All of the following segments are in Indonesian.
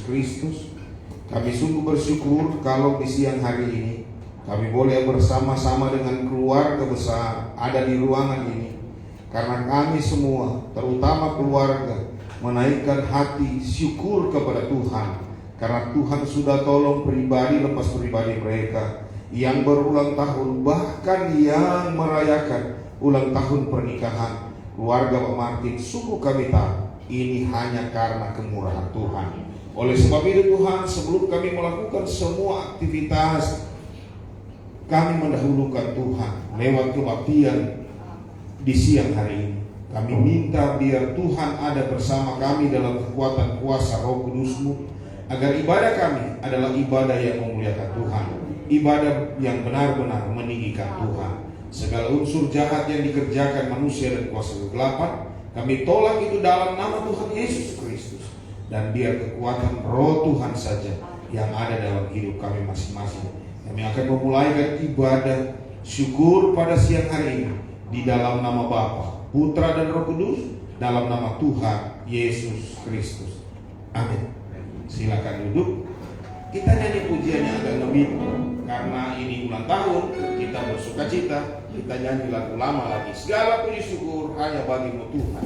Kristus. Kami sungguh bersyukur kalau di siang hari ini kami boleh bersama-sama dengan keluarga besar ada di ruangan ini. Karena kami semua, terutama keluarga, menaikkan hati syukur kepada Tuhan. Karena Tuhan sudah tolong pribadi lepas pribadi mereka yang berulang tahun, bahkan yang merayakan ulang tahun pernikahan keluarga Pak Martin. Sungguh kami tahu ini hanya karena kemurahan Tuhan. Oleh sebab itu Tuhan, sebelum kami melakukan semua aktivitas, kami mendahulukan Tuhan lewat kebaktian di siang hari ini. Kami minta biar Tuhan ada bersama kami dalam kekuatan kuasa Roh Kudus-Mu, agar ibadah kami adalah ibadah yang memuliakan Tuhan, ibadah yang benar-benar meninggikan Tuhan. Segala unsur jahat yang dikerjakan manusia dan kuasa kegelapan, kami tolak itu dalam nama Tuhan Yesus Kristus. Dan biar kekuatan Roh Tuhan saja yang ada dalam hidup kami masing-masing. Kami akan memulaikan ibadah syukur pada siang hari ini di dalam nama Bapa, Putra dan Roh Kudus, dalam nama Tuhan Yesus Kristus. Amin. Silakan duduk. Kita nyanyi pujian yang agak lebih, karena ini ulang tahun, kita bersuka cita. Kita nyanyi lagu lama lagi. Segala puji syukur hanya bagimu Tuhan.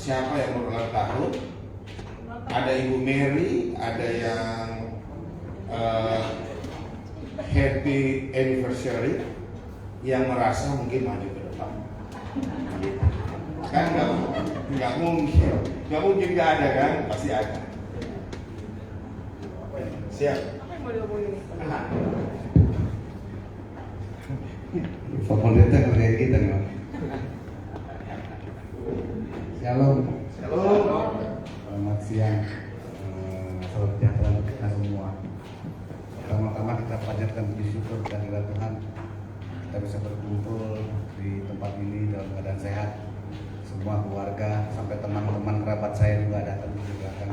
Siapa yang berulang tahun? Ada Ibu Mary, ada yang happy anniversary, yang merasa mungkin maju ke depan. Kan nggak mungkin nggak ada kan, pasti ada. Siap. Apa yang mau diomongin nih? Favoritnya kerja kita nih, Pak. Shalom. Shalom. Selamat siang. Salam sejahtera untuk kita semua. Pertama-tama kita panjatkan puji syukur kehadirat Tuhan. Kita bisa berkumpul di tempat ini dalam keadaan sehat. Semua keluarga sampai teman-teman kerabat saya juga datang juga kan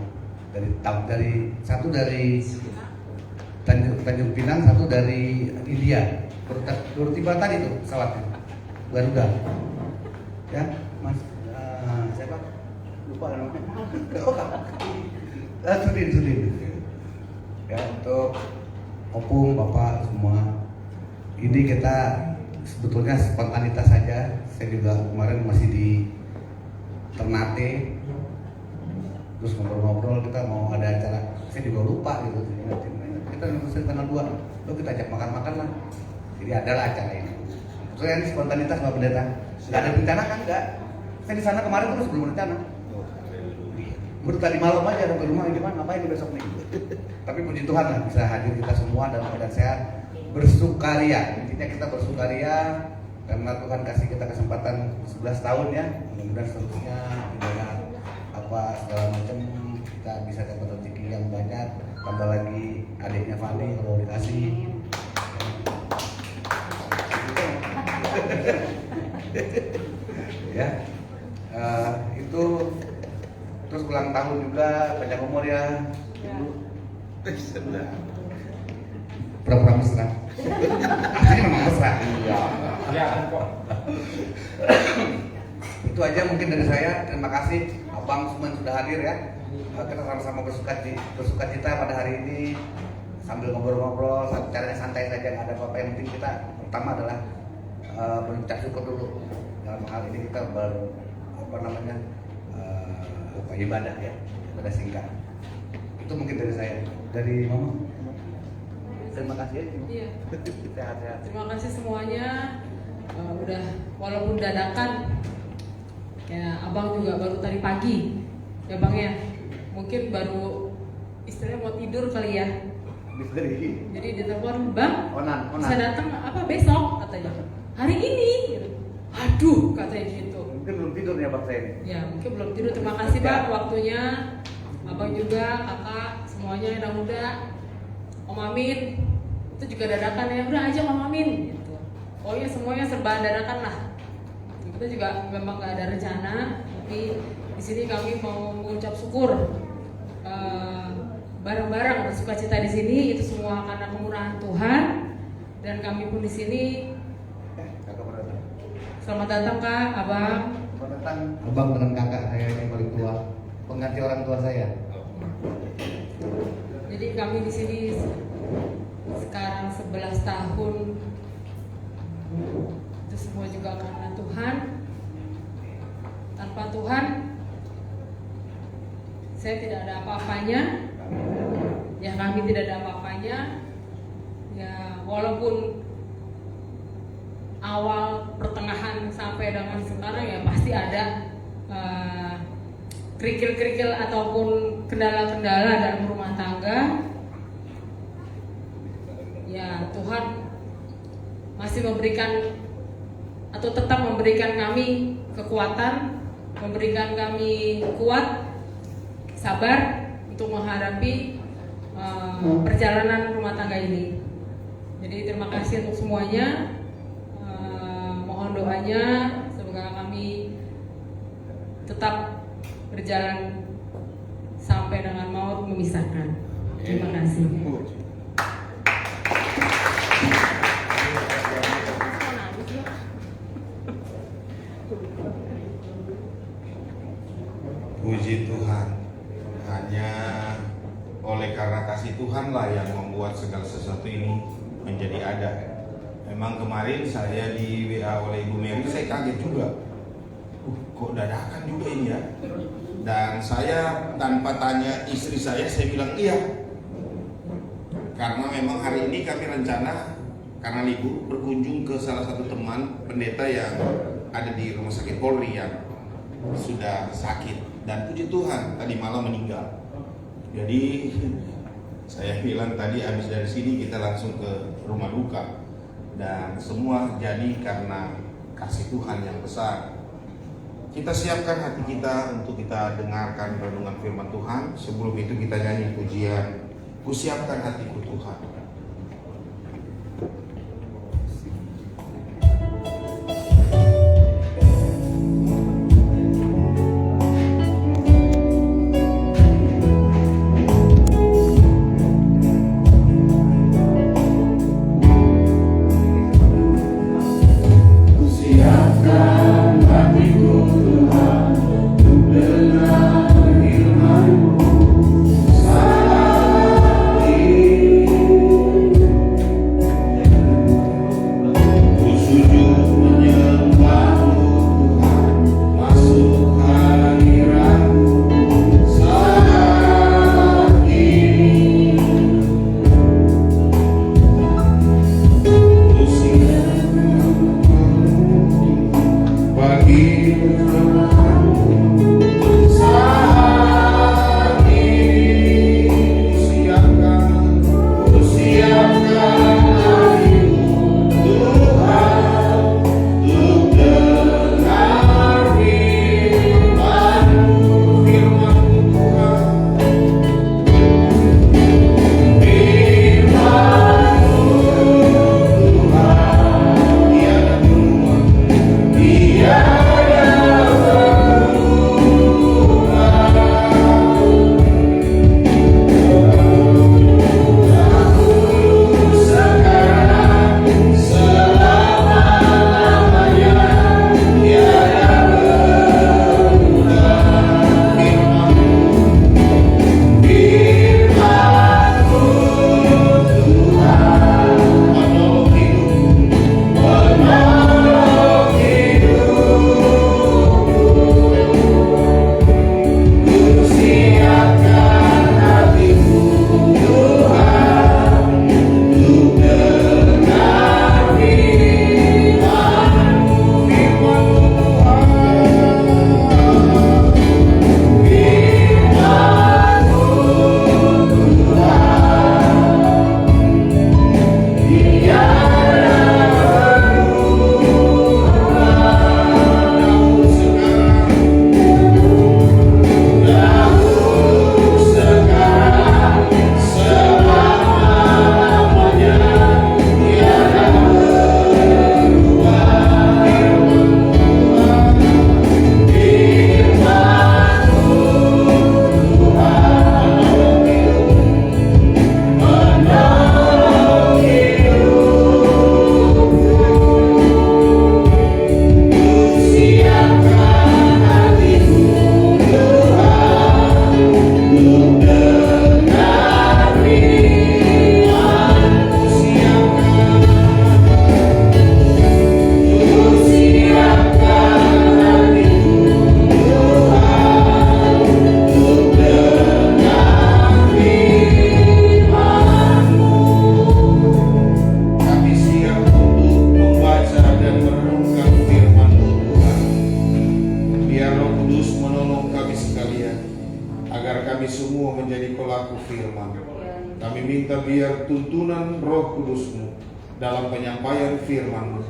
dari satu dari Tanjung Pinang, satu dari India. Baru tiba tadi tuh pesawatnya Garuda. Ya, Mas siapa? Lupa namanya. Sudin. Ya, untuk opung, bapak semua. Ini kita sebetulnya spontanitas saja. Saya juga kemarin masih di Ternate, terus ngobrol-ngobrol kita mau ada acara. Saya juga lupa gitu. Kita nurusin tanggal 2, lo kita ajak makan-makan lah. Jadi adalah acara ini. Sebetulnya ini spontanitas Pak Pendeta. Nggak ada rencana kan? Nggak. Saya di sana kemarin terus belum rencana. Baru tadi malam aja ke rumah gimana ngapain nih besok nih. Tapi puji Tuhan lah bisa hadir kita semua dalam keadaan sehat, bersukaria. Intinya kita bersukaria karena Tuhan kasih kita kesempatan 11 tahun ya. Mudah-mudahan seterusnya tidak ada apa segala macam kita bisa dapat rezeki yang banyak. Tambah lagi adiknya Fani kalau dikasih. Ya, itu terus ulang tahun juga panjang umur ya. Pura-pura mesra. Aslinya memang mesra. Ya kok. Itu aja mungkin dari saya. Terima kasih abang semua yang sudah hadir ya. Kita sama-sama bersuka cita pada hari ini sambil ngobrol-ngobrol, caranya santai saja, nggak ada apa-apa. Yang penting kita pertama adalah berucap syukur dulu. Dalam hal ini kita ibadah ya, ibadah singkat. Itu mungkin dari saya. Dari Mama. Terima kasih ya. Iya. Sehat-sehat. Terima kasih semuanya. Udah walaupun dadakan, kayak abang juga baru tadi pagi, ya bang ya. Mungkin baru istilahnya mau tidur kali ya. Jadi ditelepon, bang, Onan. bisa datang apa besok katanya. Hari ini. Gitu. Aduh katanya gitu. Mungkin belum tidur ya bang saya ini. Ya mungkin belum tidur. Terima kasih bang waktunya. Abang juga, kakak, semuanya yang muda. Om Amin itu juga dadakan ya. Udah aja Om Amin gitu. Pokoknya semuanya serba dadakan lah. Kita juga memang gak ada rencana, tapi di sini kami mau mengucap syukur bareng-bareng bersukacita di sini. Itu semua karena kemurahan Tuhan dan kami pun di sini. Selamat datang Kak, Abang. Selamat datang Abang dengan kakak saya yang paling tua, pengganti orang tua saya. Jadi kami di sini sekarang 11 tahun. Itu semua juga karena Tuhan. Tanpa Tuhan saya tidak ada apa-apanya. Ya kami tidak ada apa-apanya. Ya walaupun awal pertengahan sampai dengan sekarang ya pasti ada kerikil-kerikil ataupun kendala-kendala dalam rumah tangga. Ya Tuhan masih memberikan atau tetap memberikan kami kekuatan, memberikan kami kuat, sabar untuk menghadapi perjalanan rumah tangga ini. Jadi terima kasih untuk semuanya. Mohon doanya semoga kami tetap berjalan sampai dengan maut memisahkan. Terima kasih. Puji Tuhan, hanya oleh karena kasih Tuhanlah yang membuat segala sesuatu ini menjadi ada. Memang kemarin saya di WA oleh Ibu Mary, saya kaget juga. Kok dadakan juga ini ya? Dan saya tanpa tanya istri saya bilang iya. Karena memang hari ini kami rencana karena libur berkunjung ke salah satu teman pendeta yang ada di rumah sakit Polri yang sudah sakit. Dan puji Tuhan tadi malam meninggal. Jadi saya bilang tadi habis dari sini kita langsung ke rumah duka. Dan semua jadi karena kasih Tuhan yang besar. Kita siapkan hati kita untuk kita dengarkan renungan firman Tuhan. Sebelum itu kita nyanyi pujian, kusiapkan hatiku Tuhan. agar kami semua menjadi pelaku firman. Kami minta biar tuntunan Roh Kudus-Mu dalam penyampaian firman-Mu,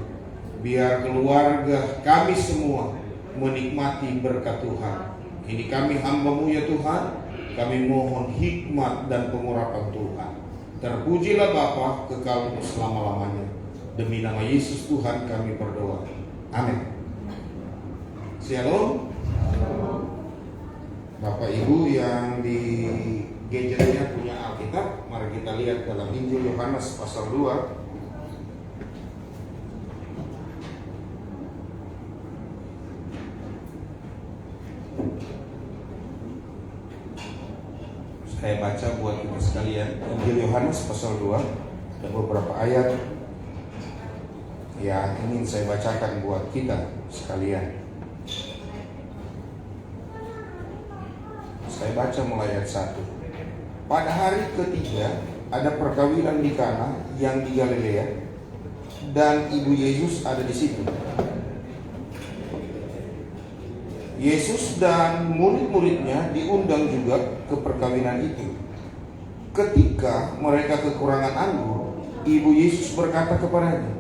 biar keluarga kami semua menikmati berkat Tuhan. Ini kami hamba-Mu ya Tuhan, kami mohon hikmat dan pengurapan Tuhan. Terpujilah Bapa kekal selama-lamanya. Demi nama Yesus Tuhan kami berdoa. Amin. Shalom. Bapak Ibu yang di gadgetnya punya Alkitab, mari kita lihat dalam Injil Yohanes pasal 2. Saya baca buat kita sekalian. Injil Yohanes pasal 2, ada beberapa ayat yang ingin saya bacakan buat kita sekalian. Saya baca mulai ayat 1. Pada hari ketiga ada perkawinan di Kana yang di Galilea, dan ibu Yesus ada di situ. Yesus dan murid-muridnya diundang juga ke perkawinan itu. Ketika mereka kekurangan anggur, ibu Yesus berkata kepadanya,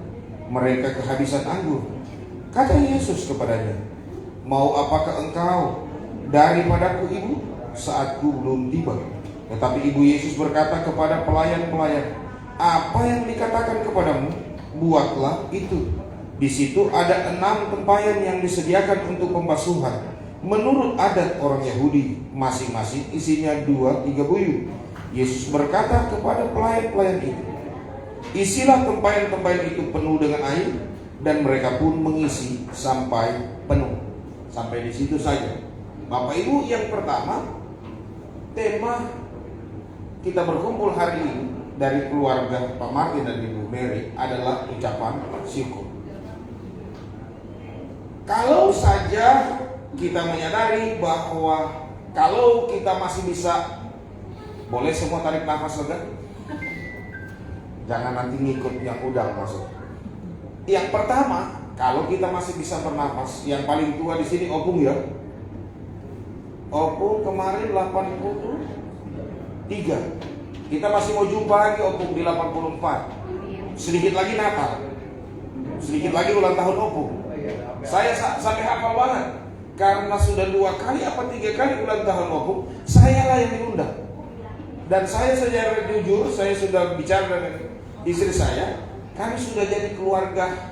mereka kehabisan anggur. Kata Yesus kepadanya, mau apakah engkau daripadaku ibu? Saatku belum tiba. Tetapi ibu Yesus berkata kepada pelayan-pelayan, apa yang dikatakan kepadamu, buatlah itu. Di situ ada 6 tempayan yang disediakan untuk pembasuhan. Menurut adat orang Yahudi, masing-masing isinya 2-3 buyut. Yesus berkata kepada pelayan-pelayan itu, isilah tempayan-tempayan itu penuh dengan air, dan mereka pun mengisi sampai penuh. Sampai di situ saja. Bapak Ibu, yang pertama, tema kita berkumpul hari ini dari keluarga Pak Martin dan Ibu Mary adalah ucapan syukur. Kalau saja kita menyadari bahwa kalau kita masih bisa, boleh semua tarik nafas lega. Jangan nanti ngikut yang udah masuk. Yang pertama, kalau kita masih bisa bernafas, yang paling tua di sini Opung ya. Opung kemarin 83. Kita masih mau jumpa lagi Opung di 84. Sedikit lagi Natal. Sedikit lagi ulang tahun Opung. Saya sampai hafal banget. Karena sudah 2 kali apa 3 kali ulang tahun Opung, saya lah yang diundang. Dan saya secara jujur, saya sudah bicara dengan istri saya, kami sudah jadi keluarga.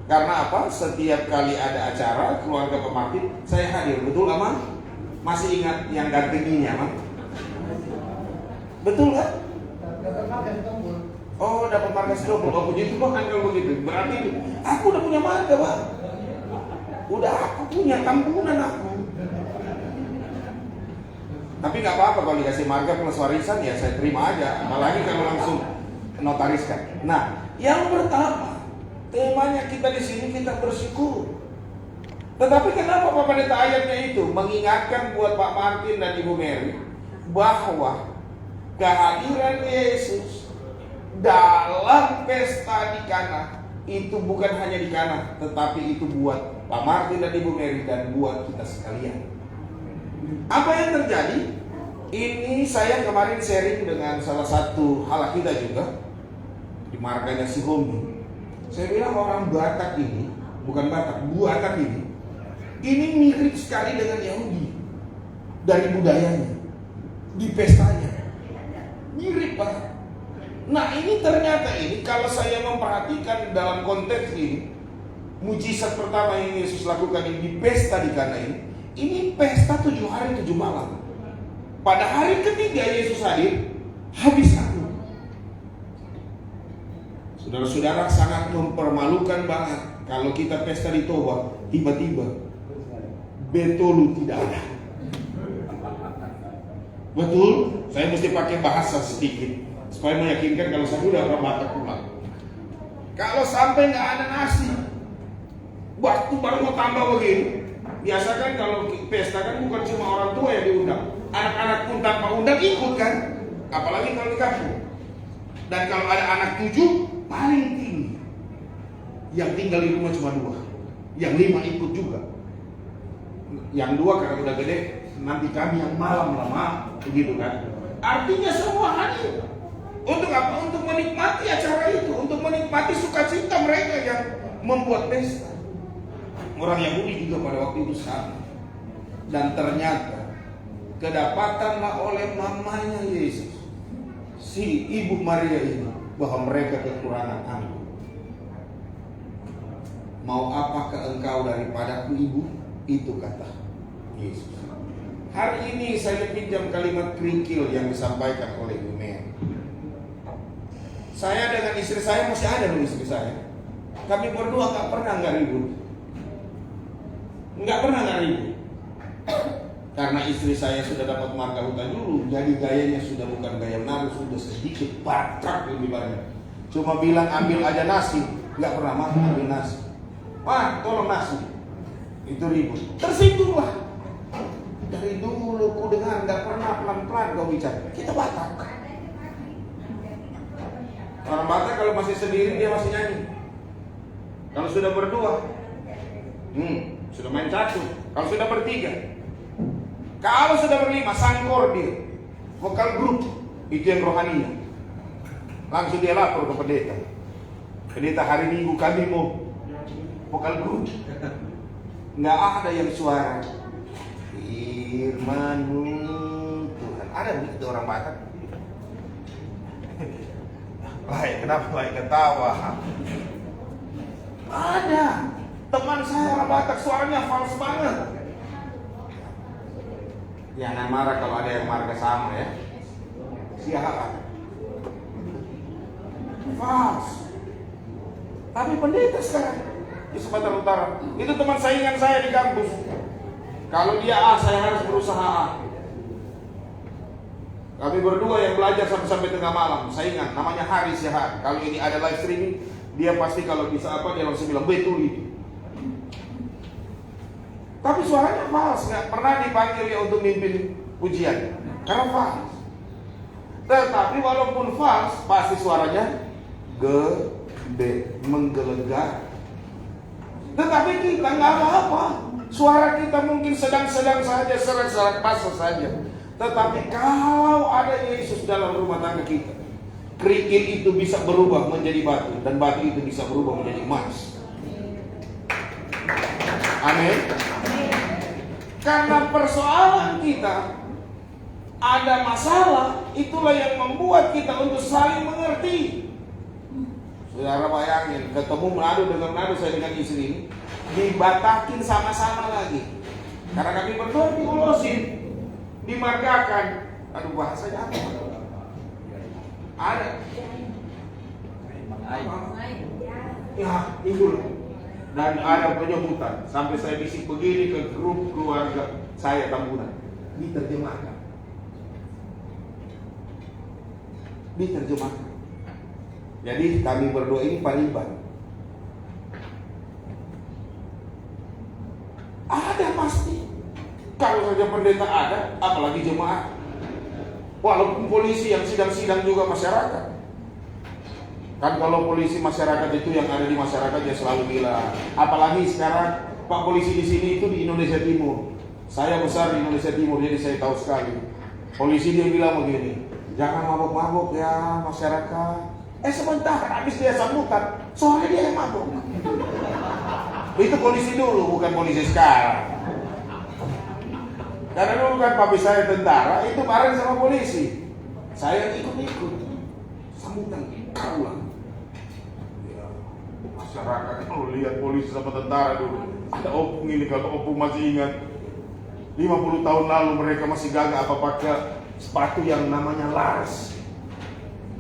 Karena apa? Setiap kali ada acara keluarga Pak Martin, saya hadir. Betul Aman? Masih ingat yang ganteng ini Aman? Betul kan? Oh, dapat markas double. Oh, begitu Bang, kalau begitu. Berarti aku udah punya marga, Bang. Udah aku punya tambunan aku. Tapi nggak apa-apa kalau dikasih marga plus warisan ya saya terima aja. Apalagi kalau langsung notariskan. Nah, yang pertama, temanya kita di sini kita bersyukur. Tetapi kenapa Pak Pendeta ayatnya itu mengingatkan buat Pak Martin dan Ibu Mary bahwa kehadiran Yesus dalam pesta di Kana itu bukan hanya di Kana, tetapi itu buat Pak Martin dan Ibu Mary dan buat kita sekalian. Apa yang terjadi? Ini saya kemarin sharing dengan salah satu halak kita juga di markanya si Homi. Saya bilang orang Batak ini, bukan Batak, Batak ini mirip sekali dengan Yahudi dari budayanya, di pestanya. Mirip banget. Nah ini ternyata ini kalau saya memperhatikan dalam konteks ini, mujizat pertama yang Yesus lakukan ini di pesta di Kana ini pesta 7 hari 7 malam. Pada hari ketiga Yesus hadir, habis anggur. Saudara-saudara, sangat mempermalukan banget kalau kita pesta di Toba, tiba-tiba betolu tidak ada. Betul? Saya mesti pakai bahasa sedikit supaya meyakinkan kalau saya udah orang Batak pulang. Kalau sampai nggak ada nasi, waktu baru mau tambah begini. Biasa kan kalau pesta kan bukan cuma orang tua yang diundang, anak-anak pun tanpa undang ikut kan, apalagi kalau di kampung. Dan kalau ada anak 7 paling tinggi, yang tinggal di rumah cuma 2, yang 5 ikut juga. Yang 2 karena udah gede nanti kami yang malam lama, begitu kan? Artinya semua hadir. Untuk apa? Untuk menikmati acara itu, untuk menikmati sukacita mereka yang membuat pesta. Orang Yahudi juga pada waktu itu sama. Dan ternyata kedapatanlah oleh mamanya Yesus, si ibu Maria ini, bahwa mereka kekurangan anggur. Mau apakah engkau daripadaku ibu? Itu kata Yesus. Hari ini saya pinjam kalimat kerikil yang disampaikan oleh Bu Mary. Saya dengan istri saya masih ada loh istri saya. Kami berdua nggak ribut. Nggak pernah ribut. Karena istri saya sudah dapat marga hutan dulu, jadi gayanya sudah bukan gaya naru, sudah sedikit batak lebih banyak. Cuma bilang ambil aja nasi, nggak pernah makan ambil nasi. Wah, tolong nasi. Itu ribut. Tersinggunglah. Dari dulu ku dengar nggak pernah pelan-pelan kau bicara. Kita Batak. Orang Batak kalau masih sendiri dia masih nyanyi. Kalau sudah berdua, sudah main catur. Kalau sudah bertiga, kalau sudah berlima, sangkor dia, vokal grup, itu yang rohaninya. Langsung dia lapor ke pendeta. Pendeta, hari Minggu kami mau vokal grup. Nggak ada yang suara firman-Mu Tuhan. Ada begitu orang Batak. Baik, kenapa baik ketawa? Ada. Teman saya orang Batak suaranya fals banget. Jangan marah kalau ada yang marga sama ya. Siapa? Fals. Tapi pendeta sekarang di Sumatera Utara. Itu teman saingan saya di kampus. Kalau dia A, saya harus berusaha A. Kami berdua yang belajar sampai tengah malam. Saingan, namanya Haris ya. Kalau ini ada live streaming, dia pasti kalau bisa apa dia langsung bilang betul itu. Tapi suaranya fals, nggak pernah dipanggil dia untuk mimpin pujian karena fals. Tetapi walaupun fals, pasti suaranya gede, menggelegar. Tetapi kita nggak apa-apa. Suara kita mungkin sedang-sedang saja, serak-serak pasal saja. Tetapi kalau ada Yesus dalam rumah tangga kita, kerikil itu bisa berubah menjadi batu, dan batu itu bisa berubah menjadi emas. Amin. Karena persoalan kita ada masalah, itulah yang membuat kita untuk saling mengerti. Saudara bayangin, ketemu menadu dengan menadu saya dengan istri ini, dibatakin sama-sama lagi. Karena kami berdua diulosin, dimargakan. Aduh, bahasanya apa? Ada. Ya, itu. Dan ada penyebutan. Sampai saya bisik begini ke grup keluarga saya Tambunan. Diterjemahkan. Diterjemahkan. Jadi kami berdua ini paliban. Ada pasti. Kalau saja pendeta ada, apalagi jemaat. Walaupun polisi yang sidang-sidang juga masyarakat. Kan kalau polisi masyarakat itu yang ada di masyarakat dia selalu bilang. Apalagi sekarang Pak polisi di sini itu di Indonesia Timur. Saya besar di Indonesia Timur, jadi saya tahu sekali. Polisi dia bilang begini, jangan mabuk-mabuk ya masyarakat. Sebentar, habis dia sambutan, soalnya dia yang mabuk. Itu polisi dulu, bukan polisi sekarang. Karena dulu kan papi saya tentara, itu bareng sama polisi. Saya ikut-ikut. Sambutan, kaulah. Ya, masyarakat kalau lihat polisi sama tentara dulu, ada opung ini, kalau opung masih ingat 50 tahun lalu mereka masih gagah apa pakai sepatu yang namanya laras.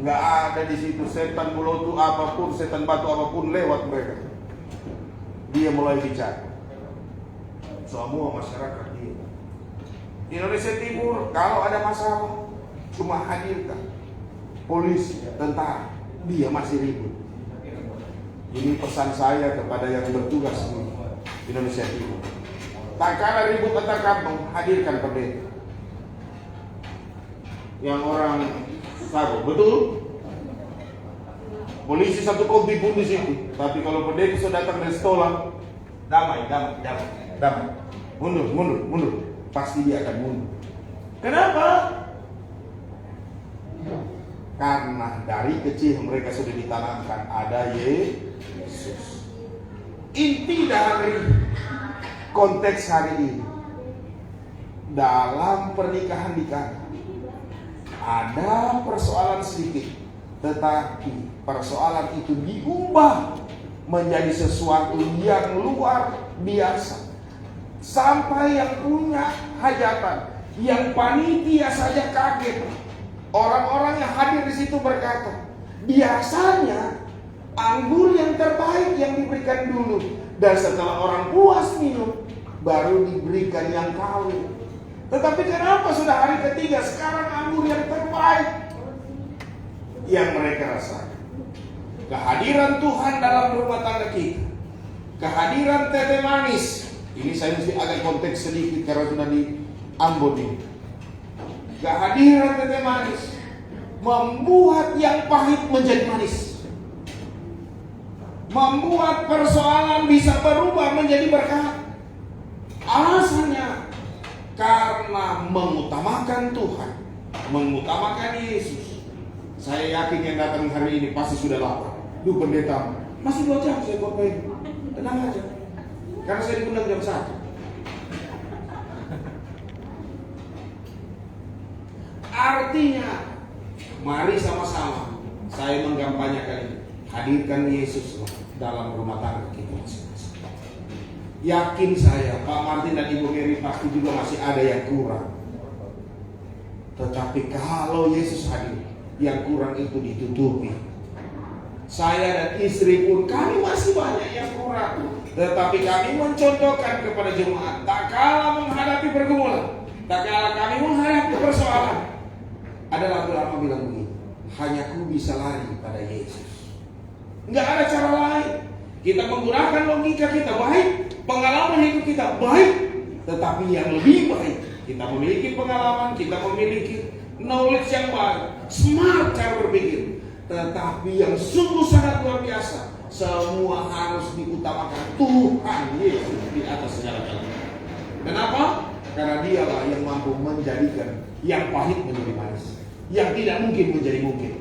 Nggak ada di situ setan bulotu apapun, setan batu apapun lewat mereka. Dia mulai bicara. Semua masyarakat dia. Indonesia Timur kalau ada masalah cuma hadirkan polisi, tentara, dia masih ribut. Ini pesan saya kepada yang bertugas di Indonesia Timur. Tak kala ribut antar kampung, hadirkan pendeta. Yang orang sabu, betul? Polisi satu kompi pun di situ. Tapi kalau pendeta sudah datang dari sekolah, damai. Mundur. pasti dia akan mundur. Kenapa? Karena dari kecil mereka sudah ditanamkan ada Yesus. Inti dari konteks hari ini, dalam pernikahan ada persoalan sedikit, tetapi persoalan itu diubah menjadi sesuatu yang luar biasa. Sampai yang punya hajatan, yang panitia saja kaget. Orang-orang yang hadir di situ berkata, biasanya anggur yang terbaik yang diberikan dulu, dan setelah orang puas minum, baru diberikan yang kawin. Tetapi kenapa sudah hari ketiga sekarang anggur yang terbaik yang mereka rasakan? Kehadiran Tuhan dalam rumah tangga kita, kehadiran tete manis. Ini saya mesti agak konteks sedikit karena sudah di Ambon ini. Kehadiran tete manis membuat yang pahit menjadi manis, membuat persoalan bisa berubah menjadi berkat. Alasannya karena mengutamakan Tuhan, mengutamakan Yesus. Saya yakin yang datang hari ini pasti sudah lapar. Duh pendeta, masih 2 jam saya buat ini. Tenang aja, karena saya diundang jam 1. Artinya, mari sama-sama saya mengkampanyekan ini. Hadirkan Yesus dalam rumah tangga kita masing-masing. Yakin saya, Pak Martin dan Ibu Mary pasti juga masih ada yang kurang. Tetapi kalau Yesus hadir, yang kurang itu ditutupi. Saya dan istri pun kami masih banyak yang kurang. Tetapi kami mencontohkan kepada jemaat, tak kalah menghadapi pergumulan, tak kalah kami menghadapi persoalan. Ada lagu lama bilang begini, hanya ku bisa lari pada Yesus. Nggak ada cara lain. Kita menggunakan logika kita baik, pengalaman hidup kita baik, tetapi yang lebih baik, kita memiliki pengalaman, kita memiliki knowledge yang baik, smart cara berpikir, tetapi yang sungguh sangat luar biasa, semua harus diutamakan Tuhan Yesus di atas segala-galanya. Kenapa? Karena dialah yang mampu menjadikan yang pahit menjadi manis, yang tidak mungkin menjadi mungkin.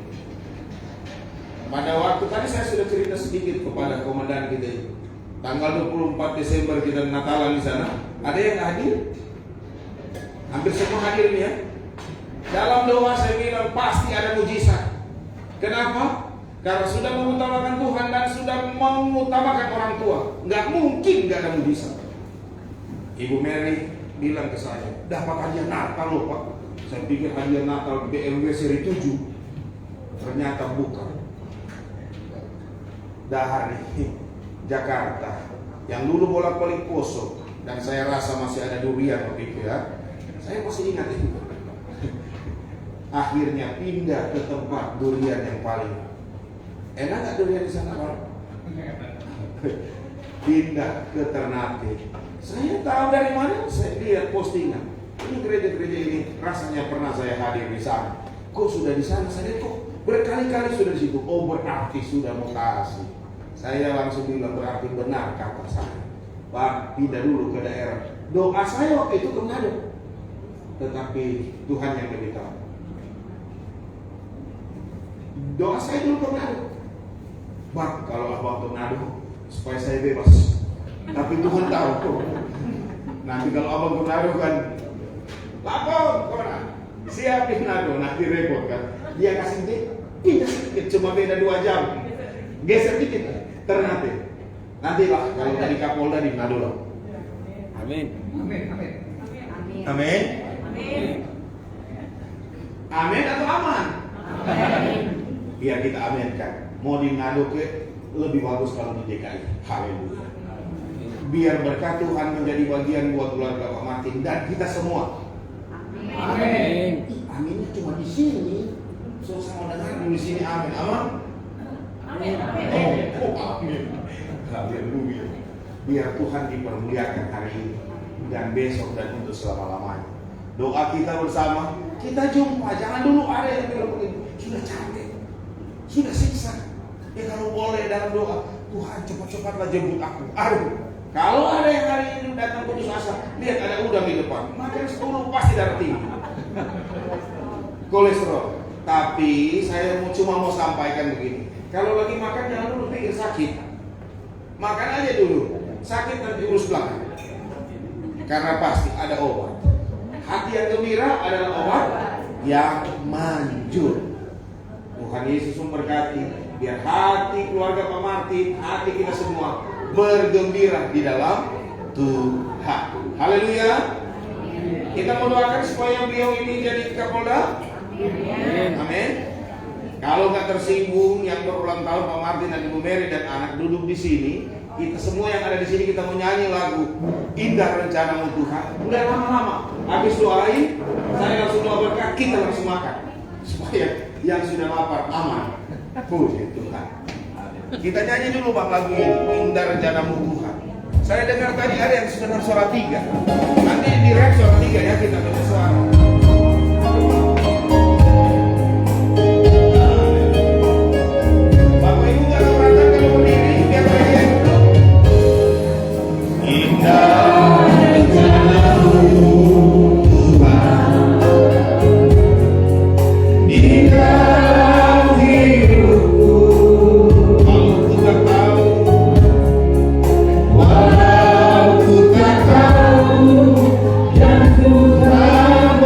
Pada waktu tadi saya sudah cerita sedikit kepada komandan kita itu. Tanggal 24 Desember kita Natalan di sana. Ada yang hadir? Hampir semua hadir nih ya. Dalam doa saya bilang pasti ada mujizat. Kenapa? Karena sudah mengutamakan Tuhan dan sudah mengutamakan orang tua. Nggak mungkin nggak ada mujizat. Ibu Mary bilang ke saya, dapat hadiah Natal loh Pak. Saya pikir hadiah Natal BMW seri 7. Ternyata bukan. Dari Jakarta yang dulu bolak-balik Poso, dan saya rasa masih ada durian waktu itu ya. Saya masih ingat itu. Akhirnya pindah ke tempat durian yang paling enak. Nggak durian di sana Pak? Pindah ke Ternate. Saya tahu dari mana? Saya lihat postingan. Ini gereja-gereja ini rasanya pernah saya hadir di sana. Kok sudah di sana? Saya lihat kok berkali-kali sudah di situ. Oh berarti sudah mau kasih. Saya langsung bilang berarti benar kata saya. Pak, pindah dulu ke daerah. Doa saya waktu itu ke Manado. Tetapi Tuhan yang lebih tahu. Doa saya dulu ke Manado. Bang, kalau abang ke Manado supaya saya bebas. Tapi Tuhan tahu kok. Nanti kalau abang ke Manado kan, lapor kemana? Siap di Manado, nanti repot kan. Dia kasih pindah sedikit, cuma beda 2 jam. Geser dikit. Ternate. Nantilah kalau tadi Kapolda di Manado loh. Amin. Amin, amin. Amin. Amin atau aman? Amin. Biar kita aminkan. Mau di Manado ke lebih bagus kalau di DKI. Haleluya. Biar berkat Tuhan menjadi bagian buat keluarga Pak Martin dan kita semua. Amin. Aminnya cuma di sini. So sama dengar di sini amin. Aman? Amin. Oh, amin. Haleluya. Biar Tuhan dipermuliakan hari ini dan besok dan untuk selama-lamanya. Doa kita bersama, kita jumpa. Jangan dulu ada yang bilang begini, sudah cantik, sudah siksa. Ya kalau boleh dalam doa, Tuhan cepat-cepatlah jemput aku. Aduh, Kalau ada yang hari ini datang putus asa, lihat ada udang di depan, makan 10 pasti darah tinggi, kolesterol. Tapi saya cuma mau sampaikan begini, kalau lagi makan jangan dulu pikir sakit, makan aja dulu, sakit nanti urus belakang, karena pasti ada obat. Hati yang gembira adalah obat yang manjur. Tuhan Yesus memberkati, biar hati keluarga Pak Martin, hati kita semua bergembira di dalam Tuhan. Haleluya. Kita mau doakan supaya beliau ini jadi Kapolda. Amin. Kalau nggak tersinggung yang berulang tahun Pak Martin dan Ibu Mary dan anak duduk di sini, kita semua yang ada di sini kita mau nyanyi lagu Indah Rencanamu Tuhan. Udah lama-lama. Habis doain, saya langsung doa berkat, kita langsung makan supaya yang sudah lapar aman. Puji Tuhan. Kita nyanyi dulu Bang lagu ini, Indah Rencanamu Tuhan. Saya dengar tadi ada yang sudah suara 3. Nanti direct suara 3 ya, kita baca suara. Bapak Ibu gak keberatan kalau berdiri, biar saya dulu. Indah rencanamu Tuhan, di dalam hidupku. Walau ku tak tahu, walau ku tak tahu, dan ku tak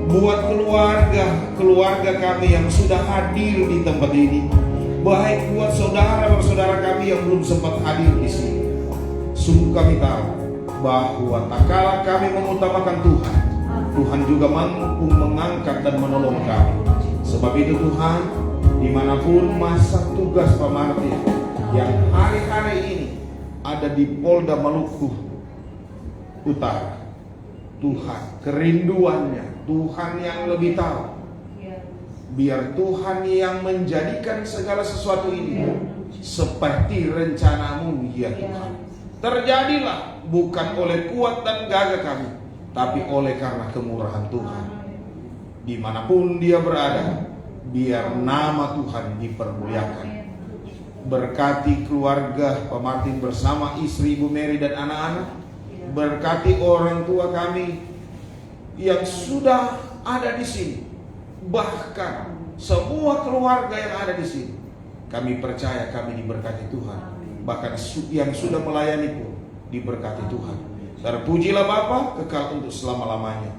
buat keluarga kami yang sudah hadir di tempat ini, baik buat saudara kami yang belum sempat hadir di sini. Sungguh kami tahu bahwa tak kalah kami mengutamakan Tuhan, Tuhan juga mampu mengangkat dan menolong kami. Sebab itu Tuhan, dimanapun masa tugas Pak Martin yang hari-hari ini ada di Polda Maluku Utara, Tuhan kerinduannya, Tuhan yang lebih tahu. Biar Tuhan yang menjadikan segala sesuatu ini seperti rencanamu ya Tuhan. Terjadilah bukan oleh kuat dan gagah kami, tapi oleh karena kemurahan Tuhan. Dimanapun dia berada, biar nama Tuhan dipermuliakan. Berkati keluarga Pak Martin bersama istri Ibu Mary dan anak-anak. Berkati orang tua kami yang sudah ada di sini. Bahkan semua keluarga yang ada di sini. Kami percaya kami diberkati Tuhan. Bahkan yang sudah melayani pun diberkati Tuhan. Terpujilah Bapa kekal untuk selama-lamanya.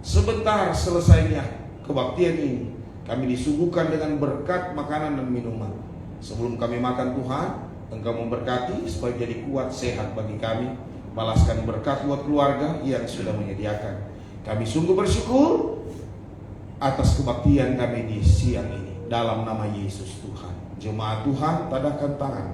Sebentar selesainya kebaktian ini, kami disuguhkan dengan berkat makanan dan minuman. Sebelum kami makan Tuhan, Engkau memberkati supaya jadi kuat sehat bagi kami. Balaskan berkat buat keluarga yang sudah menyediakan. Kami sungguh bersyukur atas kebaktian kami di siang ini. Dalam nama Yesus Tuhan. Jemaat Tuhan, tadahkan tangan.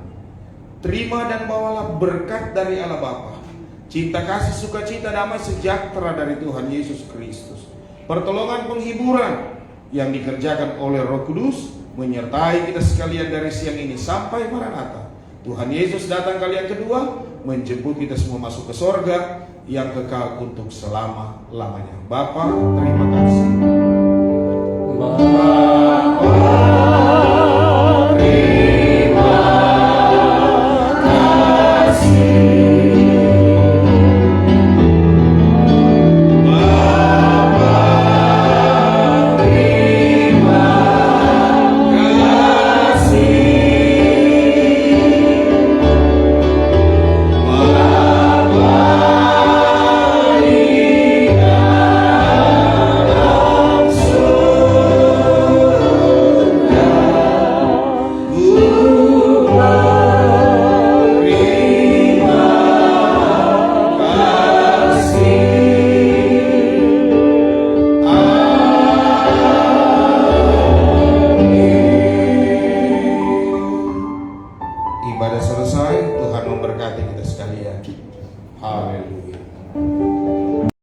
Terima dan bawalah berkat dari Allah Bapa, cinta kasih sukacita damai sejahtera dari Tuhan Yesus Kristus, pertolongan penghiburan yang dikerjakan oleh Roh Kudus menyertai kita sekalian dari siang ini sampai Maranatha. Tuhan Yesus datang kali yang kedua, menjemput kita semua masuk ke sorga yang kekal untuk selama-lamanya. Bapa, terima kasih.